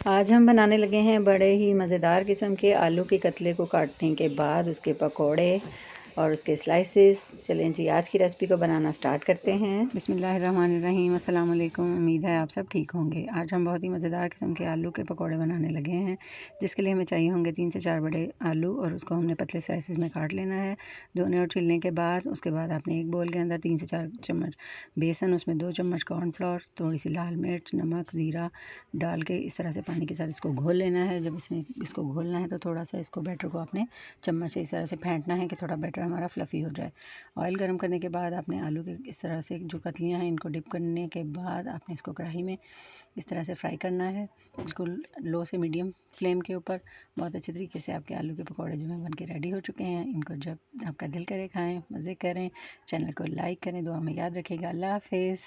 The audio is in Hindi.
आज हम बनाने लगे हैं बड़े ही मज़ेदार किस्म के आलू के कतले को काटने के बाद उसके पकोड़े और उसके स्लाइसेस। चलें जी, आज की रेसिपी को बनाना स्टार्ट करते हैं। बिस्मिल्लाहिर्रहमानिर्रहीम, अस्सलाम वालेकुम। उम्मीद है आप सब ठीक होंगे। आज हम बहुत ही मज़ेदार किस्म के आलू के पकोड़े बनाने लगे हैं, जिसके लिए हमें चाहिए होंगे 3 से 4 बड़े आलू और उसको हमने पतले स्लाइसेस में काट लेना है। धोने और छीलने के बाद उसके बाद आपने एक बोल के अंदर 3 से 4 चम्मच बेसन, उसमें 2 चम्मच कॉर्नफ्लोर, थोड़ी सी लाल मिर्च, नमक, ज़ीरा डाल के इस तरह से पानी के साथ इसको घोल लेना है। जब इसको घोलना है तो थोड़ा सा इसको बैटर को आपने चम्मच से इस तरह से फेंटना है कि थोड़ा बैटर हमारा फ्लफ़ी हो जाए। ऑयल गर्म करने के बाद आपने आलू के इस तरह से जो कतलियाँ हैं इनको डिप करने के बाद आपने इसको कढ़ाई में इस तरह से फ्राई करना है, बिल्कुल लो से मीडियम फ्लेम के ऊपर। बहुत अच्छे तरीके से आपके आलू के पकौड़े जो हैं बन के रेडी हो चुके हैं। इनको जब आपका दिल करे खाएँ, मज़े करें। चैनल को लाइक करें, दुआ में याद रखिएगा। अल्लाह हाफ़िज़।